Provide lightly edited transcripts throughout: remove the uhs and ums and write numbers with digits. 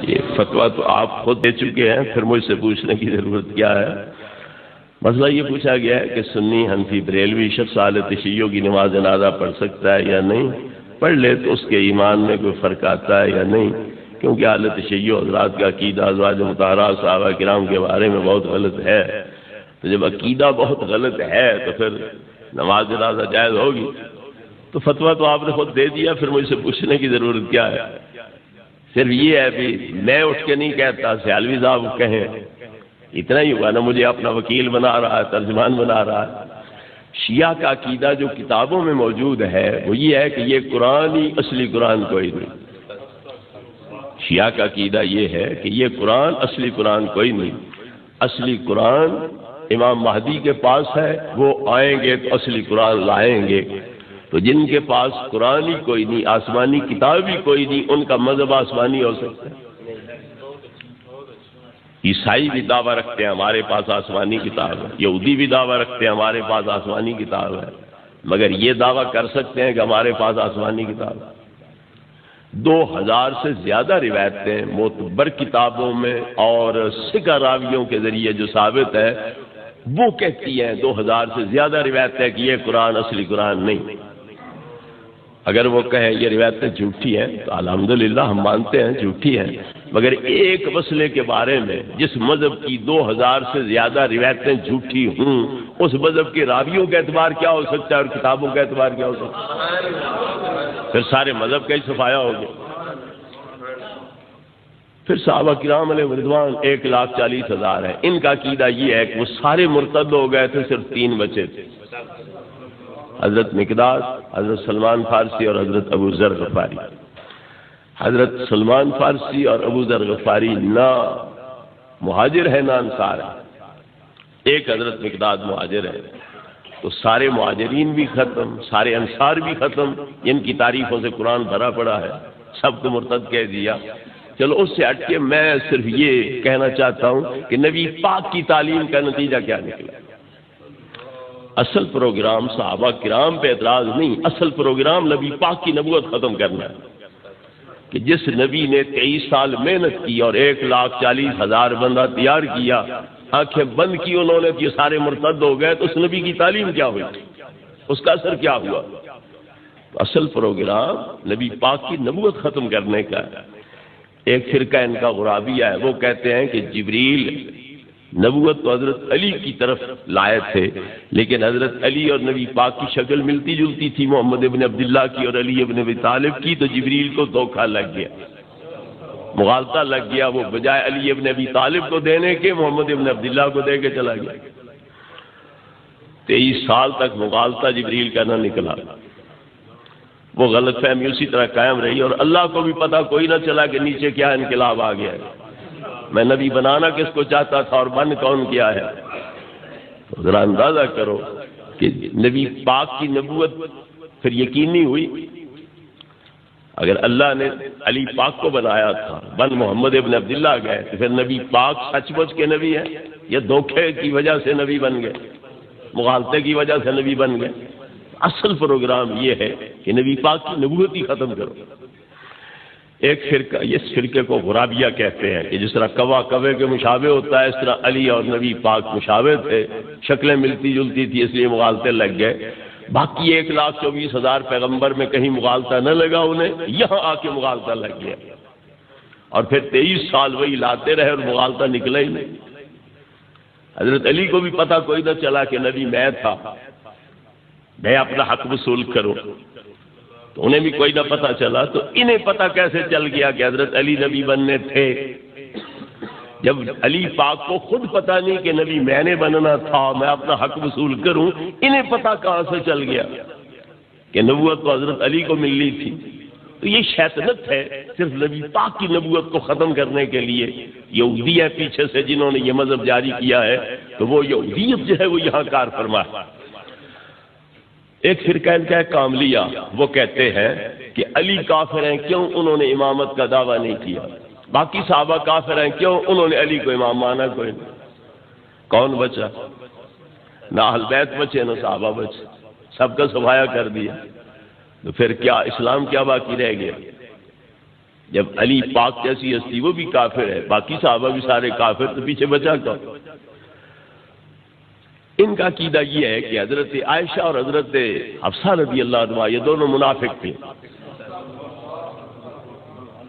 یہ فتویٰ تو آپ خود دے چکے ہیں، پھر مجھ سے پوچھنے کی ضرورت کیا ہے؟ مسئلہ یہ پوچھا گیا ہے کہ سنی، حنفی، بریلوی شخص حالت شیعوں کی نماز جنازہ پڑھ سکتا ہے یا نہیں؟ پڑھ لے تو اس کے ایمان میں کوئی فرق آتا ہے یا نہیں؟ کیونکہ حالت شیعوں حضرات کا عقیدہ ازواج مطہرات صحابہ کرام کے بارے میں بہت غلط ہے، تو جب عقیدہ بہت غلط ہے تو پھر نماز جنازہ جائز ہوگی؟ تو فتویٰ تو آپ نے خود دے دیا، پھر مجھ سے پوچھنے کی ضرورت کیا ہے؟ صرف یہ ہے بھی میں اٹھ کے نہیں کہتا، سیالوی صاحب کہیں، اتنا ہی ہوا نا، مجھے اپنا وکیل بنا رہا ہے، ترجمان بنا رہا ہے۔ شیعہ کا عقیدہ جو کتابوں میں موجود ہے وہ یہ ہے کہ یہ قرآن ہی اصلی قرآن کوئی نہیں۔ شیعہ کا عقیدہ یہ ہے کہ یہ قرآن اصلی قرآن کوئی نہیں، اصلی قرآن امام مہدی کے پاس ہے، وہ آئیں گے تو اصلی قرآن لائیں گے۔ تو جن کے پاس قرآن ہی کوئی نہیں، آسمانی کتاب ہی کوئی نہیں، ان کا مذہب آسمانی ہو سکتا ہے؟ عیسائی بھی دعویٰ رکھتے ہیں ہمارے پاس آسمانی کتاب ہے، یہودی بھی دعویٰ رکھتے ہیں ہمارے پاس آسمانی کتاب ہے، مگر یہ دعویٰ کر سکتے ہیں کہ ہمارے پاس آسمانی کتاب ہے؟ 2000 سے زیادہ روایتیں معتبر کتابوں میں اور ثقہ راویوں کے ذریعے جو ثابت ہے وہ کہتی ہیں، 2000 سے زیادہ روایتیں کہ یہ قرآن اصلی قرآن نہیں۔ اگر وہ کہیں یہ روایتیں جھوٹی ہیں تو الحمدللہ ہم مانتے ہیں جھوٹی ہیں، مگر ایک مسئلے کے بارے میں جس مذہب کی 2000 سے زیادہ روایتیں جھوٹی ہوں، اس مذہب کے راویوں کا اعتبار کیا ہو سکتا ہے اور کتابوں کا اعتبار کیا ہو سکتا ہے؟ پھر سارے مذہب کا ہی صفایا ہو گیا۔ پھر صحابہ کرام علیہ رضوان 1,40,000 ہیں، ان کا عقیدہ یہ ہے کہ وہ سارے مرتد ہو گئے تھے، صرف 3 بچے تھے، حضرت مقداد، حضرت سلمان فارسی اور حضرت ابو ذر غفاری۔ حضرت سلمان فارسی اور ابو ذر غفاری نہ مہاجر ہے نہ انصار ہے، ایک حضرت مقداد مہاجر ہے، تو سارے مہاجرین بھی ختم، سارے انصار بھی ختم، ان کی تعریفوں سے قرآن بھرا پڑا ہے، سب کو مرتد کہہ دیا۔ چلو اس سے ہٹ کے میں صرف یہ کہنا چاہتا ہوں کہ نبی پاک کی تعلیم کا نتیجہ کیا نکلا؟ اصل پروگرام صحابہ کرام پہ اعتراض نہیں، اصل پروگرام نبی پاک کی نبوت ختم کرنا ہے، کہ جس نبی نے 23 سال محنت کی اور 1,40,000 بندہ تیار کیا، آنکھیں بند کی انہوں نے، یہ سارے مرتد ہو گئے، تو اس نبی کی تعلیم کیا ہوئی؟ اس کا اثر کیا ہوا؟ تو اصل پروگرام نبی پاک کی نبوت ختم کرنے کا ہے۔ ایک فرقہ ان کا غرابیہ ہے، وہ کہتے ہیں کہ جبریل نبوت تو حضرت علی کی طرف لائے تھے، لیکن حضرت علی اور نبی پاک کی شکل ملتی جلتی تھی، محمد ابن عبداللہ کی اور علی ابن ابی طالب کی، تو جبریل کو دھوکہ لگ گیا، مغالطہ لگ گیا، وہ بجائے علی ابن ابی طالب کو دینے کے محمد ابن عبداللہ کو دے کے چلا گیا۔ 23 سال تک مغالطہ جبریل کا نہ نکلا، وہ غلط فہمی اسی طرح قائم رہی، اور اللہ کو بھی پتہ کوئی نہ چلا کہ نیچے کیا انقلاب آ گیا ہے، میں نبی بنانا کس کو چاہتا تھا اور بن کون کیا ہے۔ تو ذرا اندازہ کرو کہ نبی پاک کی نبوت پھر یقینی ہوئی۔ اگر اللہ نے علی پاک کو بنایا تھا، بن محمد ابن عبداللہ گئے، تو پھر نبی پاک سچ مچ کے نبی ہے یا دھوکے کی وجہ سے نبی بن گئے، مغالطے کی وجہ سے نبی بن گئے؟ اصل پروگرام یہ ہے کہ نبی پاک کی نبوت ہی ختم کرو۔ ایک فرقہ، اس فرقے کو غرابیہ کہتے ہیں، کہ جس طرح کوا کوے کے مشابہ ہوتا ہے، اس طرح علی اور نبی پاک مشابہ تھے، شکلیں ملتی جلتی تھی، اس لیے مغالطے لگ گئے۔ باقی 1,24,000 پیغمبر میں کہیں مغالطہ نہ لگا انہیں، یہاں آ کے مغالطہ لگ گیا، اور پھر 23 سال وہی لاتے رہے اور مغالطہ نکلا ہی نہیں۔ حضرت علی کو بھی پتہ کوئی نہ چلا کہ نبی میں تھا، میں اپنا حق وصول کروں، تو انہیں بھی کوئی نہ پتہ چلا، تو انہیں پتہ کیسے چل گیا کہ حضرت علی نبی بننے تھے، جب علی پاک کو خود پتہ نہیں کہ نبی میں نے بننا تھا، میں اپنا حق وصول کروں، انہیں پتہ کہاں سے چل گیا کہ نبوت تو حضرت علی کو ملنی تھی؟ تو یہ شیطنت ہے، صرف نبی پاک کی نبوت کو ختم کرنے کے لیے یہودی ہے پیچھے سے جنہوں نے یہ مذہب جاری کیا ہے، تو وہ یہودیت جو ہے وہ یہاں کار فرما ہے۔ ایک فرقہ ان کا ہے کاملیہ، وہ کہتے ہیں کہ علی کافر ہیں، کیوں انہوں نے امامت کا دعویٰ نہیں کیا، باقی صحابہ کافر ہیں، کیوں انہوں نے علی کو امام مانا؟ کوئی نہیں، کون بچا؟ نہ اہل بیت بچے نہ صحابہ بچے، سب کا صفایا کر دیا، تو پھر کیا اسلام کیا باقی رہ گیا؟ جب علی پاک جیسی ہستی وہ بھی کافر ہے، باقی صحابہ بھی سارے کافر، تو پیچھے بچا کون؟ ان کا عقیدہ یہ ہے کہ حضرت عائشہ اور حضرت حفصہ رضی اللہ عنہا یہ دونوں منافق تھے،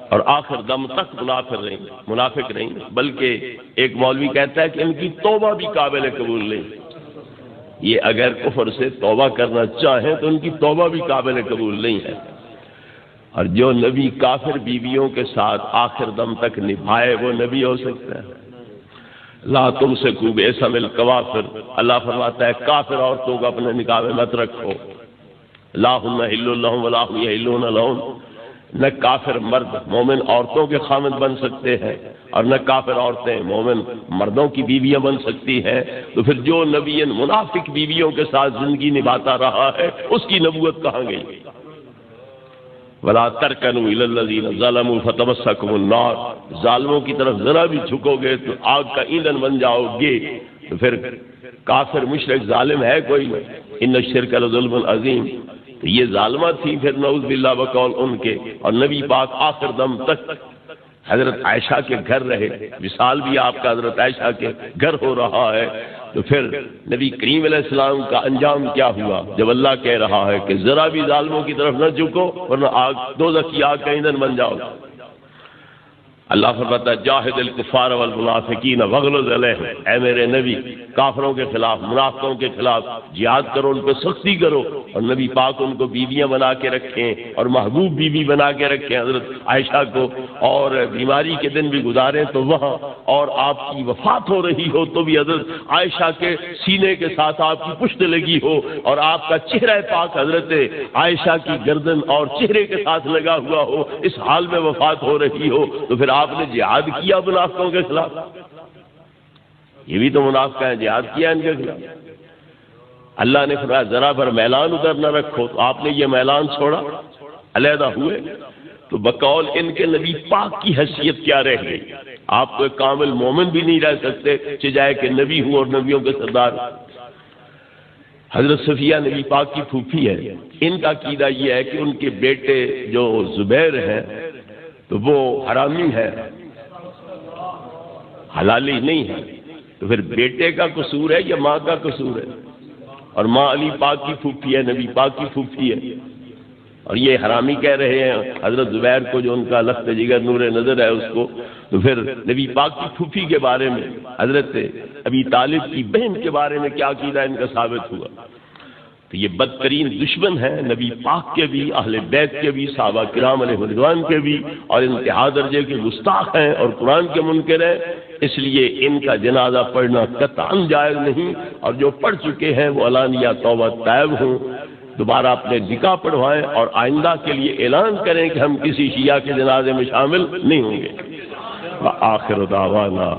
اور آخر دم تک منافق نہیں، بلکہ ایک مولوی کہتا ہے کہ ان کی توبہ بھی قابل قبول نہیں. یہ اگر کفر سے توبہ کرنا چاہیں تو ان کی توبہ بھی قابل قبول نہیں ہے. اور جو نبی کافر بیویوں کے ساتھ آخر دم تک نبھائے وہ نبی ہو سکتا ہے؟ لا تمسکوا بعصم الکوافر، اللہ فرماتا ہے کافر عورتوں کو اپنے نکاح میں مت رکھو. لا ہن حل لہم ولا هم یحلون لہم، نہ کافر مرد مومن عورتوں کے خامد بن سکتے ہیں اور نہ کافر عورتیں مومن مردوں کی بیویاں بن سکتی ہیں. تو پھر جو نبی ان منافق بیویوں کے ساتھ زندگی نبھاتا رہا ہے اس کی نبوت کہاں گئی؟ وَلَا تَرْكَنُوا إِلَى الَّذِينَ ظَلَمُوا فَتَمَسَّكُمُ النَّارُ، ظالموں کی طرف ذرا بھی جھکو گے تو آگ کا ایندھن بن جاؤ گے. تو پھر کافر مشرک ظالم ہے کوئی نہیں. ان الشرک لظلم عظیم، تو یہ ظالمہ تھی پھر نعوذ باللہ بقول ان کے. اور نبی پاک آخر دم تک حضرت عائشہ کے گھر رہے، وصال بھی آپ کا حضرت عائشہ کے گھر ہو رہا ہے. تو پھر نبی کریم علیہ السلام کا انجام کیا ہوا جب اللہ کہہ رہا ہے کہ ذرا بھی ظالموں کی طرف نہ جھکو ورنہ آگ دوزخ کی آگ کا ایندھن بن جاؤ. اللہ فرماتا ہے جاہد الکفار والمنافقین واغلظ علیہم، اے میرے نبی کافروں کے خلاف منافقوں کے خلاف جہاد کرو، ان پہ سختی کرو. اور نبی پاک ان کو بیویاں بنا کے رکھیں اور محبوب بیوی بنا کے رکھیں حضرت عائشہ کو، اور بیماری کے دن بھی گزاریں تو وہاں، اور آپ کی وفات ہو رہی ہو تو بھی حضرت عائشہ کے سینے کے ساتھ آپ کی پشت لگی ہو اور آپ کا چہرہ پاک حضرت عائشہ کی گردن اور چہرے کے ساتھ لگا ہوا ہو، اس حال میں وفات ہو رہی ہو. تو پھر آپ نے جہاد کیا منافقوں کے خلاف؟ یہ بھی تو منافق ہیں، جہاد کیا ان کے خلاف. اللہ نے فرمایا ذرا بھر میلان ادھر نہ رکھو، تو آپ نے یہ میلان چھوڑا، علیحدہ ہوئے. تو بقول ان کے نبی پاک کی حیثیت کیا رہ گئی؟ آپ تو ایک کامل مومن بھی نہیں رہ سکتے چاہے کہ نبی ہوں اور نبیوں کے سردار. حضرت صفیہ نبی پاک کی پھوپھی ہے. ان کا عقیدہ یہ ہے کہ ان کے بیٹے جو زبیر ہیں تو وہ حرامی ہے، حلالی نہیں ہے. تو پھر بیٹے کا قصور ہے یا ماں کا قصور ہے؟ اور ماں علی پاک کی پھوپھی ہے، نبی پاک کی پھوپھی ہے، اور یہ حرامی کہہ رہے ہیں حضرت زبیر کو جو ان کا لخت جگر نور نظر ہے اس کو. تو پھر نبی پاک کی پھوپھی کے بارے میں حضرت ابی طالب کی بہن کے بارے میں کیا عقیدہ ان کا ثابت ہوا؟ تو یہ بدترین دشمن ہیں نبی پاک کے بھی، اہل بیت کے بھی، صحابہ کرام علیہ رضوان کے بھی، اور انتہا درجے کے گستاخ ہیں اور قرآن کے منکر ہیں. اس لیے ان کا جنازہ پڑھنا قطعاً جائز نہیں، اور جو پڑھ چکے ہیں وہ علانیہ توبہ طائب ہوں، دوبارہ اپنے نکاح پڑھوائیں اور آئندہ کے لیے اعلان کریں کہ ہم کسی شیعہ کے جنازے میں شامل نہیں ہوں گے. وآخر دعوانا